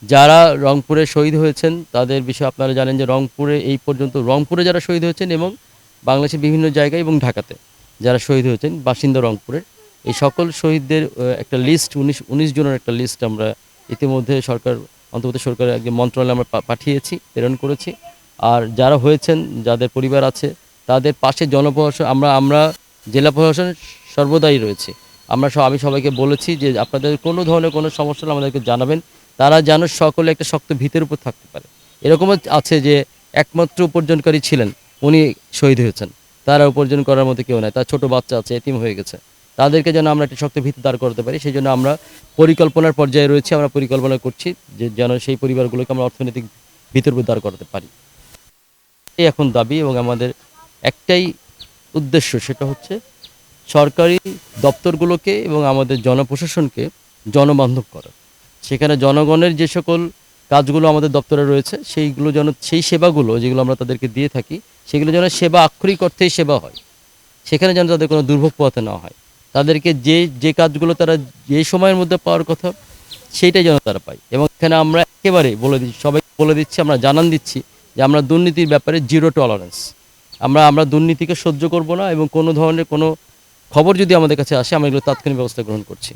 যারা রংপুরে শহীদ হয়েছেন তাদের বিষয়ে আপনারা জানেন যে রংপুরে এই পর্যন্ত রংপুরে যারা শহীদ হয়েছেন এবং বাংলাদেশের বিভিন্ন জায়গায় এবং ঢাকাতে যারা শহীদ হয়েছেন বাসিন্দা রংপুরের এই সকল শহীদদের একটা লিস্ট ১৯ জনের একটা লিস্ট আমরা ইতিমধ্যে সরকার অন্তর্বর্তী সরকারের একজন মন্ত্রণালয়ে আমরা পাঠিয়েছি, প্রেরণ করেছি। আর যারা হয়েছেন, যাদের পরিবার আছে তাদের পাশে জনপ্রশাসন আমরা জেলা প্রশাসন সর্বদাই রয়েছে। আমি সবাইকে বলেছি যে আপনাদের কোনো ধরনের কোনো সমস্যা হলে আমাদেরকে জানাবেন। তারা যেন সকলে একটা শক্ত ভিতের উপর থাকতে পারে। এরকমও আছে যে একমাত্র উপার্জনকারী ছিলেন, উনি শহীদ হয়েছেন। তারা উপার্জন করার মতো কেউ নাই। তার ছোট বাচ্চা আছে, এতিম হয়ে গেছে। তাদেরকে যেন আমরা একটা শক্ত ভিত দাঁড় করাতে পারি, সেজন্য আমরা পরিকল্পনার পর্যায়ে রয়েছি। আমরা পরিকল্পনা করছি যে যেন সেই পরিবারগুলোকে আমরা অর্থনৈতিক ভিতের উপর দাঁড় করাতে পারি। এই এখন দাবি এবং আমাদের একটাই উদ্দেশ্য, সেটা হচ্ছে সরকারি দপ্তরগুলোকে এবং আমাদের জনপ্রশাসনকে জনবান্ধব করা। সেখানে জনগণের যে সকল কাজগুলো আমাদের দপ্তরে রয়েছে সেইগুলো যেন সেই সেবাগুলো যেগুলো আমরা তাদেরকে দিয়ে থাকি সেগুলো যেন সেবা আক্ষরিক অর্থেই সেবা হয়। সেখানে যেন তাদের কোনো দুর্ভোগ পোহাতে না হয়। তাদেরকে যে কাজগুলো তারা যে সময়ের মধ্যে পাওয়ার কথা সেইটাই যেন তারা পায়। এবং এখানে আমরা একেবারে বলে দিচ্ছি, সবাইকে বলে দিচ্ছি, আমরা জানান দিচ্ছি যে আমরা দুর্নীতির ব্যাপারে জিরো টলারেন্স। আমরা দুর্নীতিকে সহ্য করব না এবং কোনো ধরনের কোনো খবর যদি আমাদের কাছে আসে আমরা এগুলো তাৎক্ষণিক ব্যবস্থা গ্রহণ করছি।